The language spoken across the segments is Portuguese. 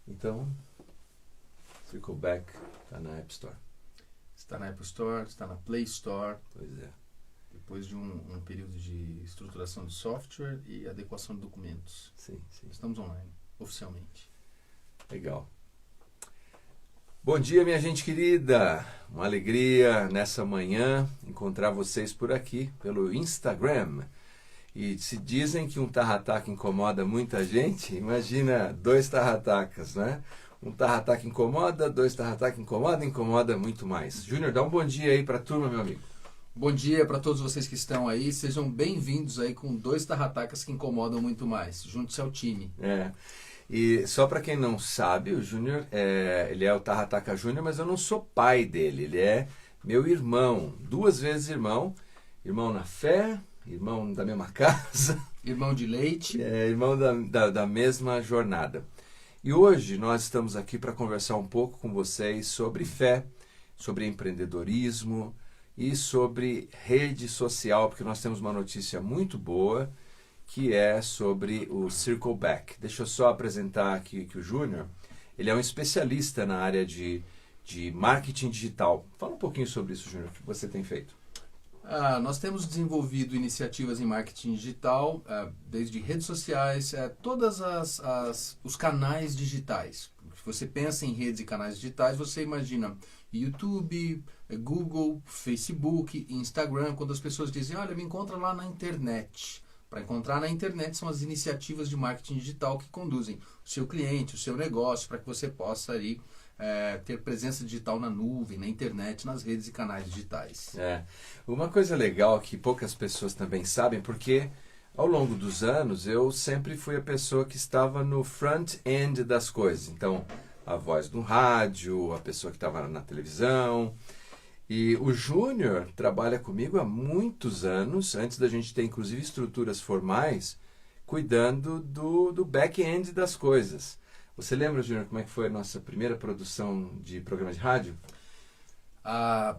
Então, Circle Back está na App Store. Está na Apple Store, está na Play Store. Pois é. Depois de um período de estruturação de software e adequação de documentos. Sim, sim. Estamos online, oficialmente. Legal. Bom dia, minha gente querida. Uma alegria nessa manhã encontrar vocês por aqui, pelo Instagram. E se dizem que um tarrataca incomoda muita gente, imagina 2 tarratacas, né? Um tarrataca incomoda, 2 tarrataca incomoda muito mais. Júnior, dá um bom dia aí para a turma, meu amigo. Bom dia para todos vocês que estão aí. Sejam bem-vindos aí com 2 tarratacas que incomodam muito mais. Junte-se ao time. E só para quem não sabe, o Júnior, ele é o Tarrataca Júnior, mas eu não sou pai dele. Ele é meu irmão, 2 vezes irmão. Irmão na fé, irmão da mesma casa. Irmão de leite. Irmão da mesma jornada. E hoje nós estamos aqui para conversar um pouco com vocês sobre fé, sobre empreendedorismo e sobre rede social, porque nós temos uma notícia muito boa, que é sobre o Circle Back. Deixa eu só apresentar aqui que o Júnior, ele é um especialista na área de marketing digital. Fala um pouquinho sobre isso, Júnior, o que você tem feito. Nós temos desenvolvido iniciativas em marketing digital, desde redes sociais, todos os canais digitais. Se você pensa em redes e canais digitais, você imagina YouTube, Google, Facebook, Instagram, quando as pessoas dizem, olha, me encontra lá na internet. Para encontrar na internet são as iniciativas de marketing digital que conduzem o seu cliente, o seu negócio, para que você possa aí, ter presença digital na nuvem, na internet, nas redes e canais digitais. Uma coisa legal que poucas pessoas também sabem, porque ao longo dos anos eu sempre fui a pessoa que estava no front-end das coisas. Então, a voz do rádio, a pessoa que estava na televisão. E o Júnior trabalha comigo há muitos anos, antes da gente ter inclusive estruturas formais, cuidando do back-end das coisas. Você lembra, Júnior, como é que foi a nossa primeira produção de programa de rádio? A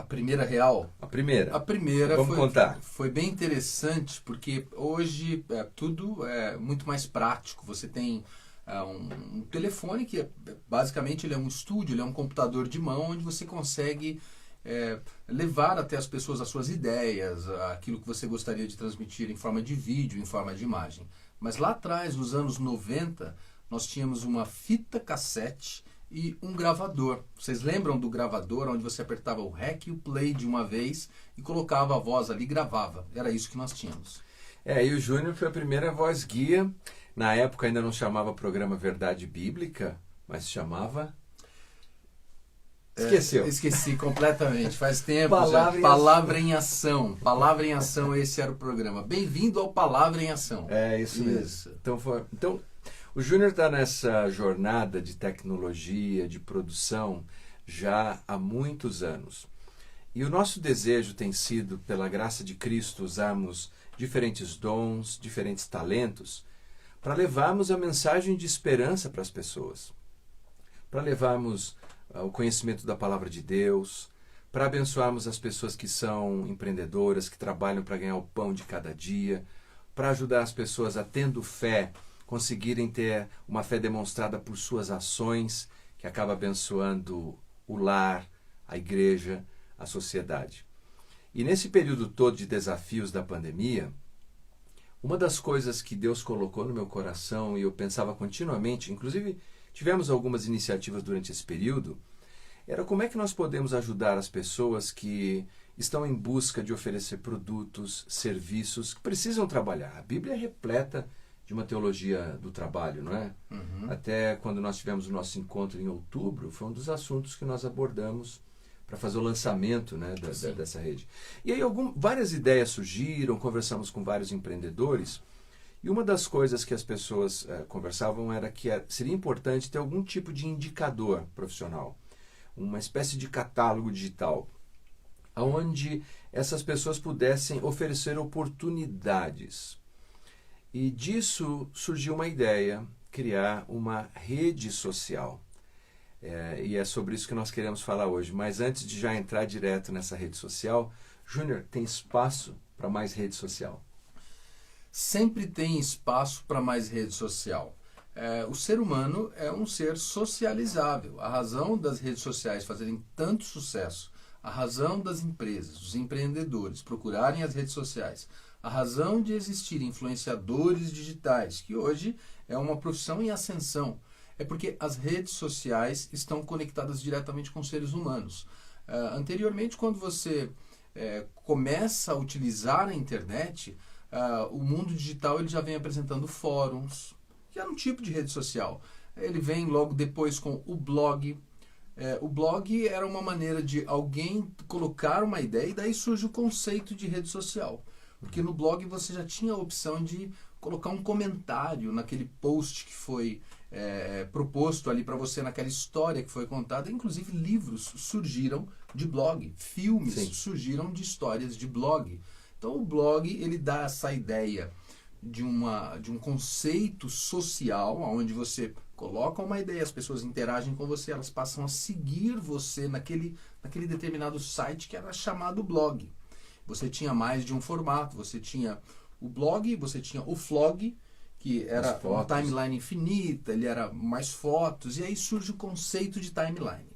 primeira real? A primeira. A primeira Vamos contar. Foi bem interessante, porque hoje tudo é muito mais prático. Você tem um telefone que basicamente ele é um estúdio, ele é um computador de mão, onde você consegue levar até as pessoas as suas ideias, aquilo que você gostaria de transmitir em forma de vídeo, em forma de imagem. Mas lá atrás, nos anos 90, nós tínhamos uma fita cassete e um gravador. Vocês lembram do gravador, onde você apertava o REC e o play de uma vez e colocava a voz ali e gravava? Era isso que nós tínhamos. E o Júnior foi a primeira voz guia. Na época ainda não chamava programa Verdade Bíblica, mas chamava... Esqueceu. Esqueci completamente, faz tempo. Palavra em Ação. Palavra em Ação, esse era o programa. Bem-vindo ao Palavra em Ação. Isso mesmo. Então, o Júnior está nessa jornada de tecnologia, de produção, já há muitos anos. E o nosso desejo tem sido, pela graça de Cristo, usarmos diferentes dons, diferentes talentos, para levarmos a mensagem de esperança para as pessoas. Para levarmos o conhecimento da palavra de Deus, para abençoarmos as pessoas que são empreendedoras, que trabalham para ganhar o pão de cada dia, para ajudar as pessoas a, tendo fé, conseguirem ter uma fé demonstrada por suas ações, que acaba abençoando o lar, a igreja, a sociedade. E nesse período todo de desafios da pandemia, uma das coisas que Deus colocou no meu coração, e eu pensava continuamente, inclusive tivemos algumas iniciativas durante esse período, era como é que nós podemos ajudar as pessoas que estão em busca de oferecer produtos, serviços, que precisam trabalhar. A Bíblia é repleta de uma teologia do trabalho, não é? Uhum. Até quando nós tivemos o nosso encontro em outubro, foi um dos assuntos que nós abordamos para fazer o lançamento, né, dessa rede. E aí várias ideias surgiram, conversamos com vários empreendedores, e uma das coisas que as pessoas conversavam era que seria importante ter algum tipo de indicador profissional, uma espécie de catálogo digital, onde essas pessoas pudessem oferecer oportunidades. E disso surgiu uma ideia, criar uma rede social. E é sobre isso que nós queremos falar hoje. Mas antes de já entrar direto nessa rede social, Júnior, tem espaço para mais rede social? Sempre tem espaço para mais rede social. o ser humano é um ser socializável. A razão das redes sociais fazerem tanto sucesso, a razão das empresas, dos empreendedores procurarem as redes sociais, a razão de existirem influenciadores digitais, que hoje é uma profissão em ascensão, é porque as redes sociais estão conectadas diretamente com seres humanos. Anteriormente, quando você começa a utilizar a internet, o mundo digital ele já vem apresentando fóruns, que é um tipo de rede social. Ele vem logo depois com o blog. O blog era uma maneira de alguém colocar uma ideia e daí surge o conceito de rede social. Porque no blog você já tinha a opção de colocar um comentário naquele post que foi proposto ali para você, naquela história que foi contada. Inclusive livros surgiram de blog, filmes Sim. surgiram de histórias de blog. Então o blog ele dá essa ideia de um conceito social, onde você coloca uma ideia, as pessoas interagem com você, elas passam a seguir você naquele determinado site que era chamado blog. Você tinha mais de um formato, você tinha o blog, você tinha o flog, que era uma timeline infinita, ele era mais fotos, e aí surge o conceito de timeline.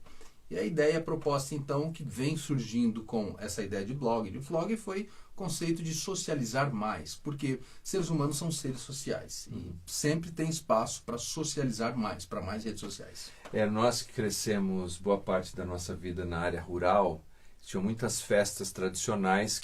E a ideia proposta, então, que vem surgindo com essa ideia de blog, de flog, foi o conceito de socializar mais, porque seres humanos são seres sociais, e sempre tem espaço para socializar mais, para mais redes sociais. Nós que crescemos boa parte da nossa vida na área rural, tinham muitas festas tradicionais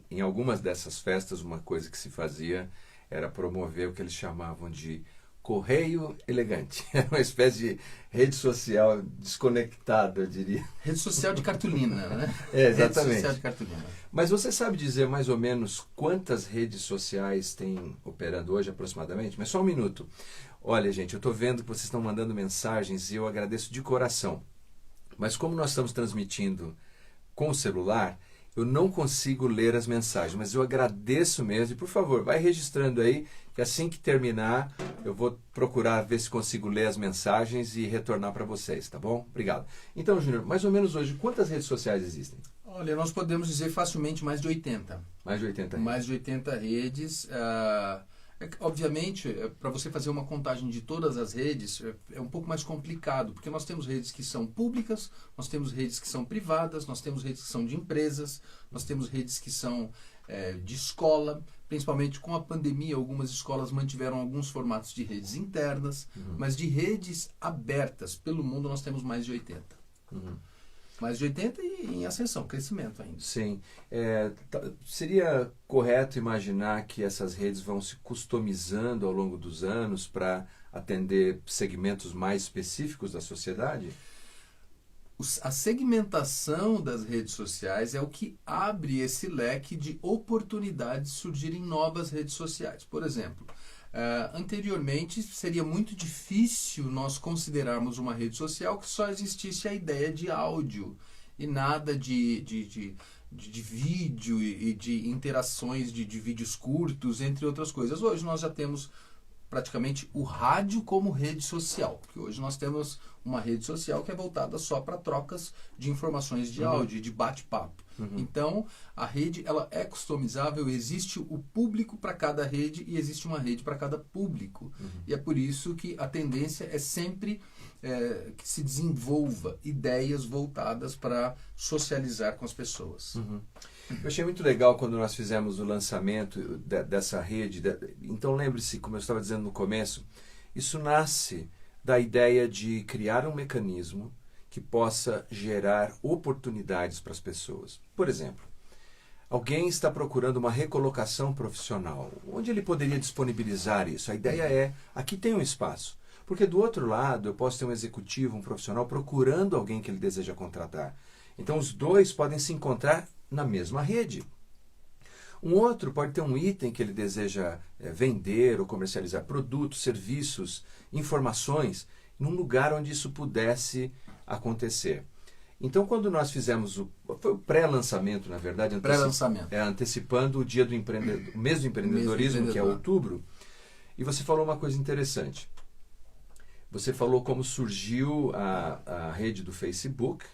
em algumas dessas festas uma coisa que se fazia era promover o que eles chamavam de correio elegante. Era uma espécie de rede social desconectada, eu diria. Rede social de cartolina, né? Exatamente. Rede social de cartolina. Mas você sabe dizer mais ou menos quantas redes sociais tem operando hoje aproximadamente? Mas só um minuto. Olha, gente, eu estou vendo que vocês estão mandando mensagens e eu agradeço de coração. Mas como nós estamos transmitindo com o celular, eu não consigo ler as mensagens, mas eu agradeço mesmo. E, por favor, vai registrando aí, que assim que terminar, eu vou procurar ver se consigo ler as mensagens e retornar para vocês, tá bom? Obrigado. Então, Júnior, mais ou menos hoje, quantas redes sociais existem? Olha, nós podemos dizer facilmente mais de 80. Mais de 80 redes. Mais de 80 redes. Obviamente, para você fazer uma contagem de todas as redes é um pouco mais complicado, porque nós temos redes que são públicas, nós temos redes que são privadas, nós temos redes que são de empresas, nós temos redes que são de escola. Principalmente com a pandemia, algumas escolas mantiveram alguns formatos de redes internas, mas de redes abertas pelo mundo nós temos mais de 80. Mais de 80 e em ascensão, crescimento ainda. Sim. Seria correto imaginar que essas redes vão se customizando ao longo dos anos para atender segmentos mais específicos da sociedade? A segmentação das redes sociais é o que abre esse leque de oportunidades de surgirem novas redes sociais. Por exemplo, anteriormente seria muito difícil nós considerarmos uma rede social que só existisse a ideia de áudio e nada de vídeo e de interações de vídeos curtos, entre outras coisas. Hoje nós já temos praticamente o rádio como rede social, porque hoje nós temos uma rede social que é voltada só para trocas de informações de áudio, de bate-papo. Então, a rede ela é customizável, existe o público para cada rede e existe uma rede para cada público. E é por isso que a tendência é sempre que se desenvolva ideias voltadas para socializar com as pessoas. Eu achei muito legal quando nós fizemos o lançamento dessa rede. Então, lembre-se, como eu estava dizendo no começo, isso nasce da ideia de criar um mecanismo que possa gerar oportunidades para as pessoas. Por exemplo, alguém está procurando uma recolocação profissional. Onde ele poderia disponibilizar isso? A ideia é, aqui tem um espaço. Porque do outro lado, eu posso ter um executivo, um profissional, procurando alguém que ele deseja contratar. Então, os dois podem se encontrar na mesma rede. Um outro pode ter um item que ele deseja vender ou comercializar produtos, serviços, informações, num lugar onde isso pudesse acontecer. Então, quando nós fizemos foi o pré-lançamento, na verdade, antecipando o dia do o mês do empreendedorismo, que é outubro, e você falou uma coisa interessante. Você falou como surgiu a rede do Facebook,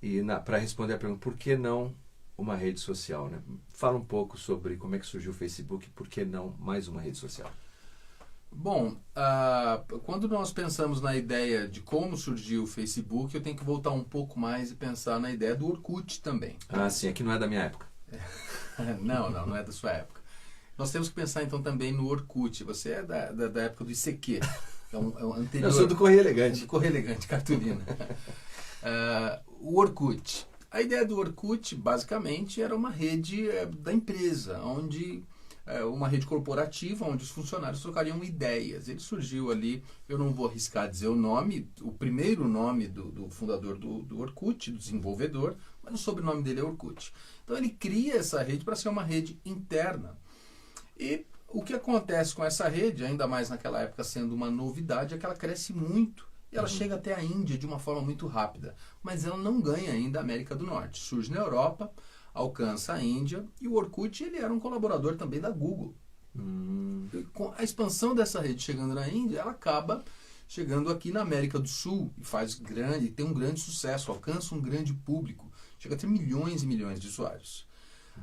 e para responder a pergunta, por que não uma rede social, né? Fala um pouco sobre como é que surgiu o Facebook e por que não mais uma rede social. Bom, quando nós pensamos na ideia de como surgiu o Facebook, eu tenho que voltar um pouco mais e pensar na ideia do Orkut também. Ah, sim, aqui não é da minha época. Não é da sua época. Nós temos que pensar então também no Orkut. Você é da época do ICQ. É um anterior. Eu sou do Correio Elegante. Do Correio Elegante, cartolina. O Orkut. A ideia do Orkut, basicamente, era uma rede da empresa, onde uma rede corporativa, onde os funcionários trocariam ideias. Ele surgiu ali, eu não vou arriscar dizer o nome, o primeiro nome do fundador do Orkut, do desenvolvedor, mas o sobrenome dele é Orkut. Então ele cria essa rede para ser uma rede interna. E o que acontece com essa rede, ainda mais naquela época sendo uma novidade, é que ela cresce muito. E ela chega até a Índia de uma forma muito rápida. Mas ela não ganha ainda a América do Norte. Surge na Europa, alcança a Índia, e o Orkut ele era um colaborador também da Google. E com a expansão dessa rede chegando na Índia, ela acaba chegando aqui na América do Sul e tem um grande sucesso, alcança um grande público. Chega a ter milhões e milhões de usuários.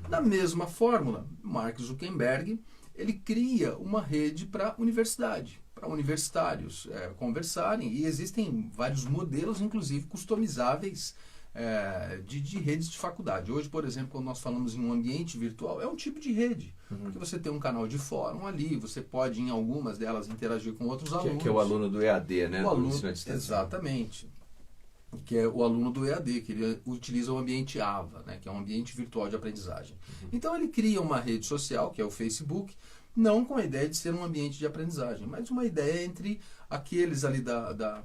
Na mesma fórmula, Mark Zuckerberg ele cria uma rede para universidade, para universitários conversarem, e existem vários modelos, inclusive customizáveis, de redes de faculdade. Hoje, por exemplo, quando nós falamos em um ambiente virtual, é um tipo de rede, porque você tem um canal de fórum ali, você pode em algumas delas interagir com outros alunos. Que é o aluno do EAD, né? O aluno, exatamente. Que é o aluno do EAD, que ele utiliza o ambiente AVA, né, que é um ambiente virtual de aprendizagem. Então ele cria uma rede social, que é o Facebook, não com a ideia de ser um ambiente de aprendizagem, mas uma ideia entre aqueles ali da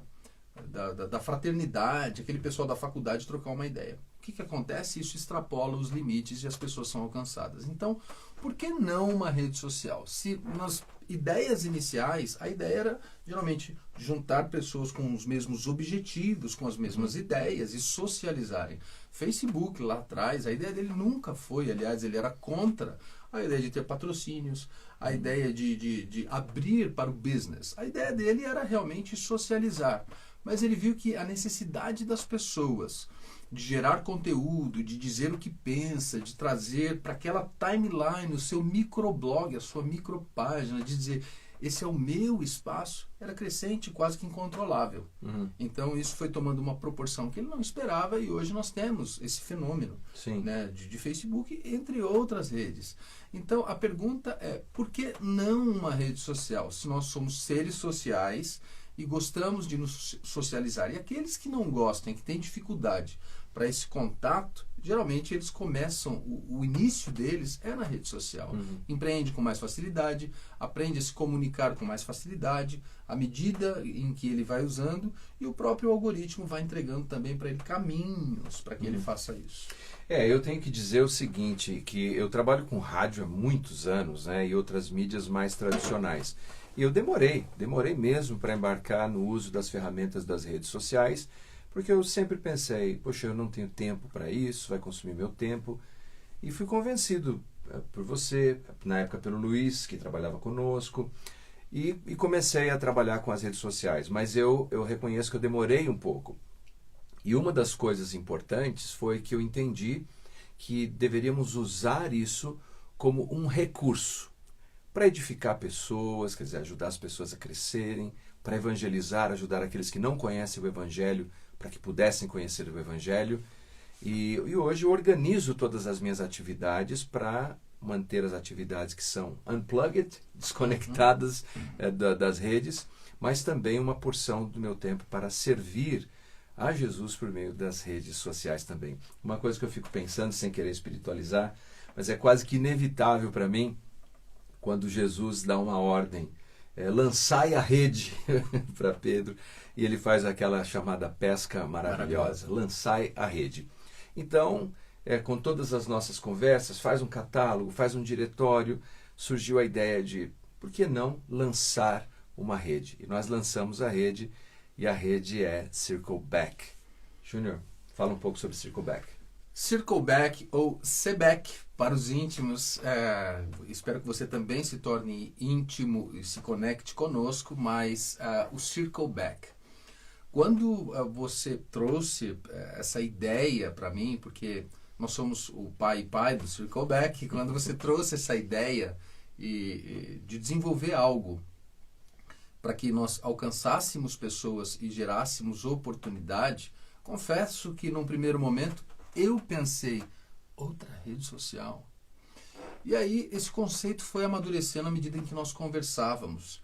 fraternidade, aquele pessoal da faculdade trocar uma ideia. O que acontece? Isso extrapola os limites e as pessoas são alcançadas. Então, por que não uma rede social? Se nas ideias iniciais, a ideia era geralmente juntar pessoas com os mesmos objetivos, com as mesmas ideias e socializarem. Facebook, lá atrás, a ideia dele nunca foi, aliás, ele era contra a ideia de ter patrocínios, a ideia de abrir para o business. A ideia dele era realmente socializar. Mas ele viu que a necessidade das pessoas de gerar conteúdo, de dizer o que pensa, de trazer para aquela timeline, o seu microblog, a sua micropágina, de dizer, esse é o meu espaço, era crescente, quase que incontrolável. Então isso foi tomando uma proporção que ele não esperava, e hoje nós temos esse fenômeno, né, de Facebook, entre outras redes. Então a pergunta é, por que não uma rede social? Se nós somos seres sociais e gostamos de nos socializar, e aqueles que não gostam, que têm dificuldade para esse contato, geralmente eles começam, o início deles é na rede social. Empreende com mais facilidade, aprende a se comunicar com mais facilidade, à medida em que ele vai usando, e o próprio algoritmo vai entregando também para ele caminhos para que ele faça isso. Eu tenho que dizer o seguinte, que eu trabalho com rádio há muitos anos, né, e outras mídias mais tradicionais. E eu demorei mesmo para embarcar no uso das ferramentas das redes sociais, porque eu sempre pensei, poxa, eu não tenho tempo para isso, vai consumir meu tempo. E fui convencido por você, na época pelo Luiz, que trabalhava conosco, e comecei a trabalhar com as redes sociais. Mas eu reconheço que eu demorei um pouco. E uma das coisas importantes foi que eu entendi que deveríamos usar isso como um recurso para edificar pessoas, quer dizer, ajudar as pessoas a crescerem, para evangelizar, ajudar aqueles que não conhecem o Evangelho, para que pudessem conhecer o Evangelho. E hoje eu organizo todas as minhas atividades para manter as atividades que são unplugged, desconectadas das redes, mas também uma porção do meu tempo para servir a Jesus por meio das redes sociais também. Uma coisa que eu fico pensando, sem querer espiritualizar, mas é quase que inevitável para mim, quando Jesus dá uma ordem, lançai a rede para Pedro, e ele faz aquela chamada pesca maravilhosa, lançai a rede. Então, com todas as nossas conversas, faz um catálogo, faz um diretório, surgiu a ideia de, por que não lançar uma rede? E nós lançamos a rede, e a rede é Circleback. Júnior, fala um pouco sobre Circleback. Circleback, ou CBAC para os íntimos, espero que você também se torne íntimo e se conecte conosco, mas o Circleback. Quando você trouxe essa ideia para mim, porque nós somos o pai e pai do Circleback, quando você trouxe essa ideia de desenvolver algo para que nós alcançássemos pessoas e gerássemos oportunidade, confesso que num primeiro momento eu pensei, outra rede social? E aí esse conceito foi amadurecendo à medida em que nós conversávamos.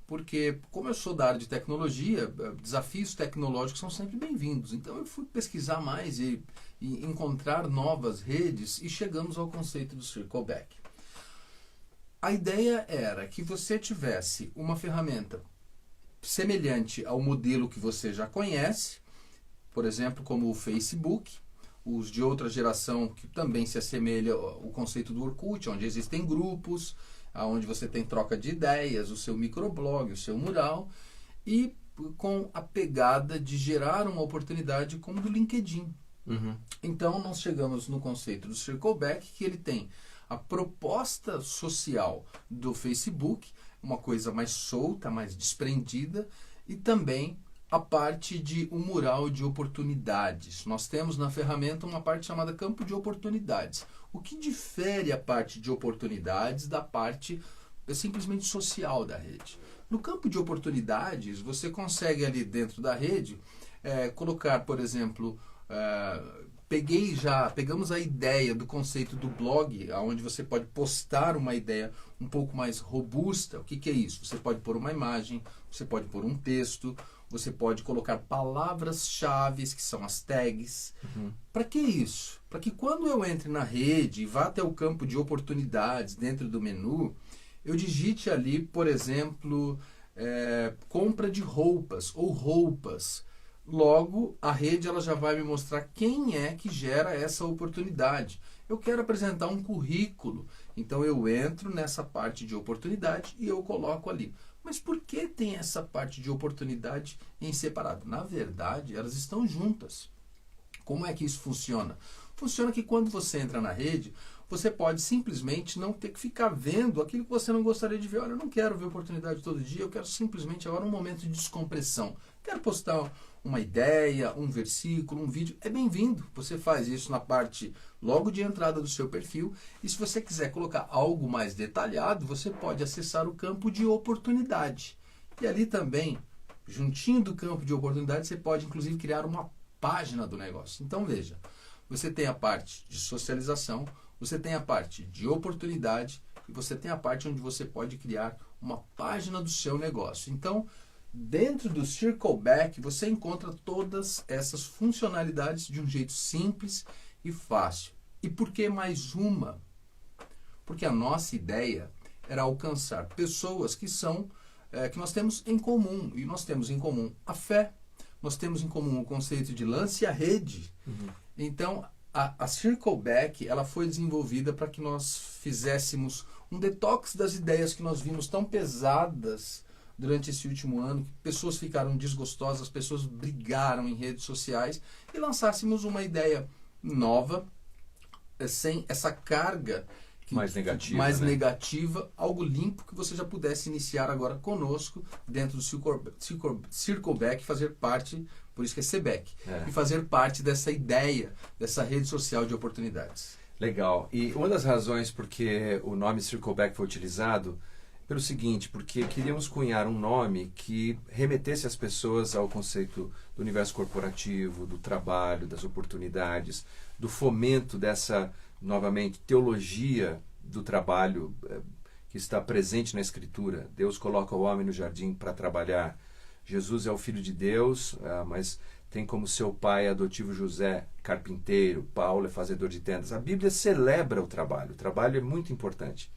Porque, como eu sou da área de tecnologia, desafios tecnológicos são sempre bem-vindos. Então eu fui pesquisar mais e encontrar novas redes e chegamos ao conceito do Circleback. A ideia era que você tivesse uma ferramenta semelhante ao modelo que você já conhece, por exemplo, como o Facebook, os de outra geração que também se assemelha ao conceito do Orkut, onde existem grupos, onde você tem troca de ideias, o seu microblog, o seu mural, e com a pegada de gerar uma oportunidade como do LinkedIn. Uhum. Então nós chegamos no conceito do Circleback, que ele tem a proposta social do Facebook, uma coisa mais solta, mais desprendida, e também a parte de um mural de oportunidades. Nós temos na ferramenta uma parte chamada campo de oportunidades. O que difere a parte de oportunidades da parte simplesmente social da rede? No campo de oportunidades, você consegue ali dentro da rede colocar, por exemplo, pegamos a ideia do conceito do blog, onde você pode postar uma ideia um pouco mais robusta. O que é isso? Você pode pôr uma imagem, você pode pôr um texto, você pode colocar palavras-chave, que são as tags. Uhum. Para que isso? Para que quando eu entre na rede e vá até o campo de oportunidades dentro do menu, eu digite ali, por exemplo, compra de roupas ou roupas. Logo, a rede ela já vai me mostrar quem é que gera essa oportunidade. Eu quero apresentar um currículo, então eu entro nessa parte de oportunidade e eu coloco ali. Mas por que tem essa parte de oportunidade em separado? Na verdade, elas estão juntas. Como é que isso funciona? Funciona que quando você entra na rede, você pode simplesmente não ter que ficar vendo aquilo que você não gostaria de ver. Olha, eu não quero ver oportunidade todo dia, eu quero simplesmente agora um momento de descompressão. Quero postar uma ideia, um versículo, um vídeo. É bem-vindo. Você faz isso na parte logo de entrada do seu perfil. E se você quiser colocar algo mais detalhado, você pode acessar o campo de oportunidade. E ali também, juntinho do campo de oportunidade, você pode inclusive criar uma página do negócio. Então veja, você tem a parte de socialização, você tem a parte de oportunidade e você tem a parte onde você pode criar uma página do seu negócio. Então, dentro do Circleback, você encontra todas essas funcionalidades de um jeito simples e fácil. E por que mais uma? Porque a nossa ideia era alcançar pessoas que nós temos em comum. E nós temos em comum a fé, nós temos em comum o conceito de lance à rede. Uhum. Então, a Circleback ela foi desenvolvida para que nós fizéssemos um detox das ideias que nós vimos tão pesadas durante esse último ano, que pessoas ficaram desgostosas, pessoas brigaram em redes sociais, e lançássemos uma ideia nova, sem essa carga mais negativa, mais negativa, algo limpo que você já pudesse iniciar agora conosco dentro do Circleback, fazer parte, por isso que é CBAC, e fazer parte dessa ideia, dessa rede social de oportunidades. Legal. E uma das razões porque o nome Circleback foi utilizado pelo seguinte, porque queríamos cunhar um nome que remetesse as pessoas ao conceito do universo corporativo, do trabalho, das oportunidades, do fomento dessa, novamente, teologia do trabalho que está presente na Escritura. Deus coloca o homem no jardim para trabalhar. Jesus é o Filho de Deus, mas tem como seu pai adotivo José, carpinteiro. Paulo é fazedor de tendas. A Bíblia celebra o trabalho. O trabalho é muito importante.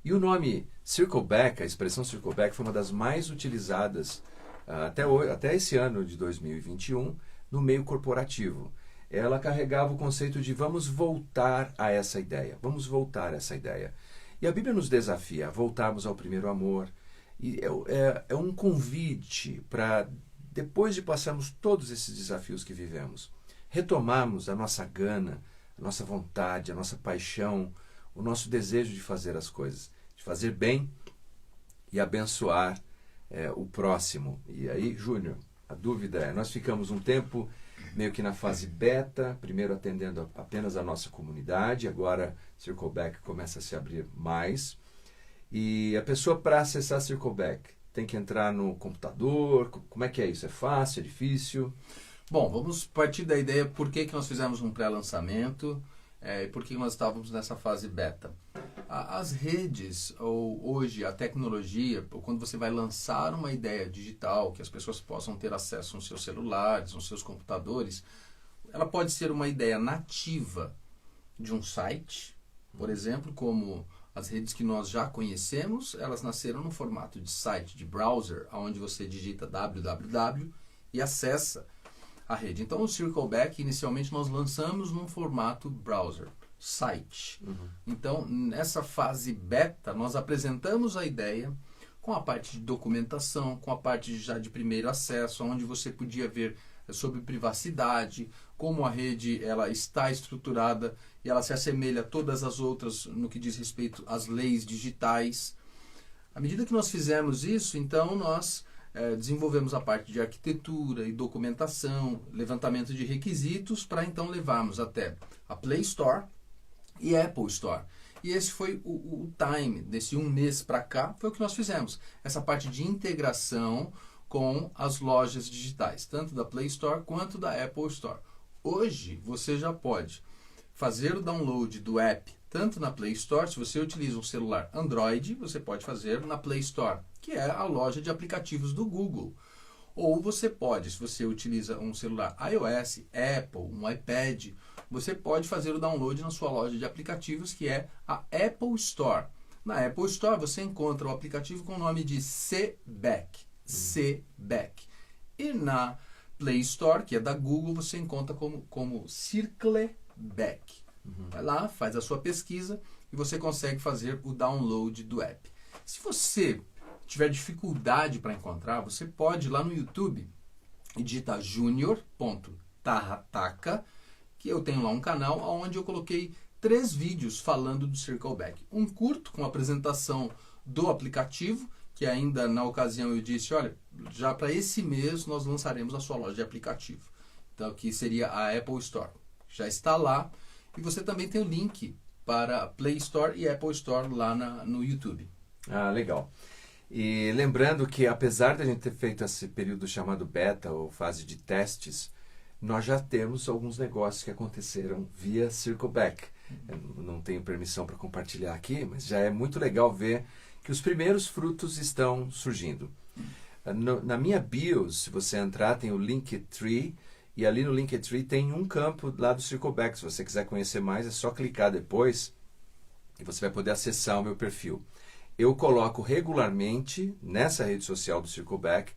E o nome Circleback, a expressão Circleback, foi uma das mais utilizadas até esse ano de 2021 no meio corporativo. Ela carregava o conceito de vamos voltar a essa ideia, vamos voltar a essa ideia. E a Bíblia nos desafia a voltarmos ao primeiro amor. E é um convite para, depois de passarmos todos esses desafios que vivemos, retomarmos a nossa gana, a nossa vontade, a nossa paixão, o nosso desejo de fazer as coisas, de fazer bem e abençoar o próximo. E aí, Júnior, a dúvida é, nós ficamos um tempo meio que na fase beta, primeiro atendendo apenas a nossa comunidade, agora Circleback começa a se abrir mais. E a pessoa, para acessar Circleback, Tem que entrar no computador? Como é que é isso? É fácil? É difícil? Bom, vamos partir da ideia por que nós fizemos um pré-lançamento e por que nós estávamos nessa fase beta. As redes, ou hoje a tecnologia, ou quando você vai lançar uma ideia digital, que as pessoas possam ter acesso nos seus celulares, nos seus computadores, ela pode ser uma ideia nativa de um site, por exemplo, como as redes que nós já conhecemos, elas nasceram no formato de site, de browser, onde você digita www e acessa a rede. Então, o Circleback, inicialmente, nós lançamos num formato browser, site. Então, nessa fase beta, nós apresentamos a ideia com a parte de documentação, com a parte já de primeiro acesso, onde você podia ver sobre privacidade, como a rede ela está estruturada e ela se assemelha a todas as outras no que diz respeito às leis digitais. À medida que nós fizemos isso, então nós desenvolvemos a parte de arquitetura e documentação, levantamento de requisitos, para então levarmos até a Play Store e a Apple Store. E esse foi o time, desse um mês para cá, foi o que nós fizemos. Essa parte de integração com as lojas digitais, tanto da Play Store quanto da Apple Store. Hoje, você já pode fazer o download do app, tanto na Play Store, se você utiliza um celular Android, você pode fazer na Play Store, que é a loja de aplicativos do Google. Ou você pode, se você utiliza um celular iOS, Apple, um iPad, você pode fazer o download na sua loja de aplicativos, que é a Apple Store. Na Apple Store, você encontra o aplicativo com o nome de CBAC. CBAC. E na Play Store, que é da Google, você encontra como Circleback. Vai lá, faz a sua pesquisa e você consegue fazer o download do app. Se você tiver dificuldade para encontrar, você pode ir lá no YouTube e digitar junior.tahataka, que eu tenho lá um canal onde eu coloquei 3 vídeos falando do Circleback. Um curto com a apresentação do aplicativo, que ainda na ocasião eu disse, olha, já para esse mês nós lançaremos a sua loja de aplicativo. Então, que seria a Apple Store. Já está lá. E você também tem o link para a Play Store e Apple Store lá no YouTube. Ah, legal. E lembrando que apesar de a gente ter feito esse período chamado beta ou fase de testes, nós já temos alguns negócios que aconteceram via Circleback. Eu não tenho permissão para compartilhar aqui, mas já é muito legal ver que os primeiros frutos estão surgindo. Na minha bio, se você entrar, tem o Linktree, e ali no Linktree tem um campo lá do Circleback. Se você quiser conhecer mais, é só clicar depois e você vai poder acessar o meu perfil. Eu coloco regularmente nessa rede social do Circleback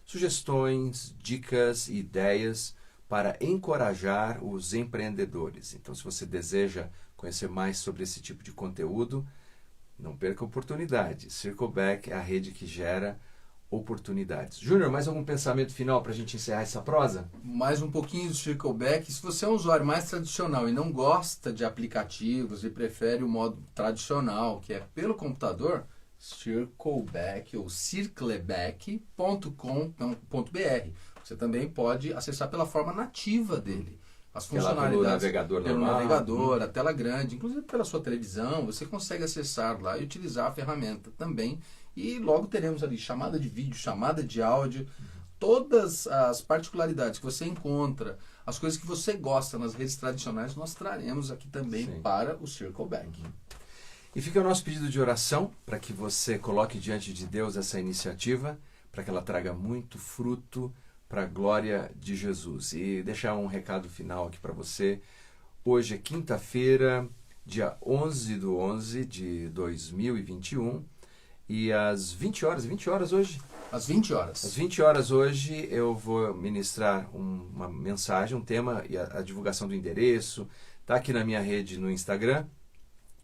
sugestões, dicas e ideias para encorajar os empreendedores. Então, se você deseja conhecer mais sobre esse tipo de conteúdo, não perca a oportunidade. Circleback é a rede que gera oportunidades. Júnior, mais algum pensamento final para a gente encerrar essa prosa? Mais um pouquinho do Circleback. Se você é um usuário mais tradicional e não gosta de aplicativos e prefere o modo tradicional, que é pelo computador, Circleback ou circleback.com.br. Você também pode acessar pela forma nativa dele. As funcionalidades pelo navegador normal, navegador, a tela grande, inclusive pela sua televisão, você consegue acessar lá e utilizar a ferramenta também. E logo teremos ali chamada de vídeo, chamada de áudio, todas as particularidades que você encontra, as coisas que você gosta nas redes tradicionais, nós traremos aqui também para o Circleback. E fica o nosso pedido de oração para que você coloque diante de Deus essa iniciativa, para que ela traga muito fruto para a glória de Jesus. E deixar um recado final aqui para você. Hoje é quinta-feira, dia 11/11 de 2021, e às 20 horas hoje? Às 20 horas. Às 20 horas hoje eu vou ministrar uma mensagem, um tema, e a divulgação do endereço. Está aqui na minha rede no Instagram.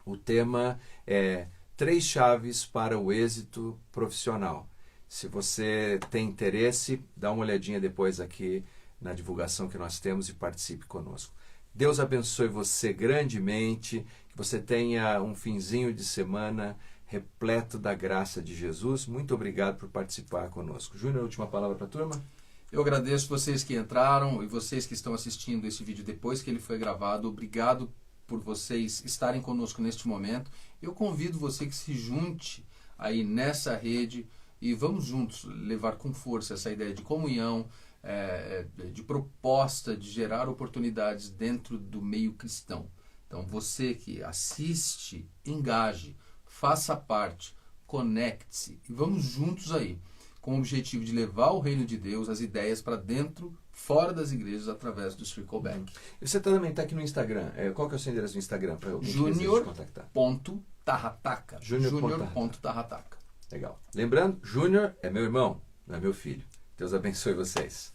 O tema é 3 chaves para o êxito profissional. Se você tem interesse, dá uma olhadinha depois aqui na divulgação que nós temos e participe conosco. Deus abençoe você grandemente, que você tenha um finzinho de semana repleto da graça de Jesus. Muito obrigado por participar conosco. Júnior, última palavra para a turma? Eu agradeço vocês que entraram e vocês que estão assistindo esse vídeo depois que ele foi gravado. Obrigado por vocês estarem conosco neste momento. Eu convido você que se junte aí nessa rede e vamos juntos levar com força essa ideia de comunhão, de proposta, de gerar oportunidades dentro do meio cristão. Então você que assiste, engaje, faça parte, conecte-se e vamos juntos aí, com o objetivo de levar o reino de Deus, as ideias para dentro, fora das igrejas, através do Trickleback. E você também está aqui no Instagram. Qual que é o seu endereço no Instagram para alguém que deseja te contactar? Junior.Tarrataca. Junior.Tarrataca. Legal. Lembrando, Júnior é meu irmão, não é meu filho. Deus abençoe vocês.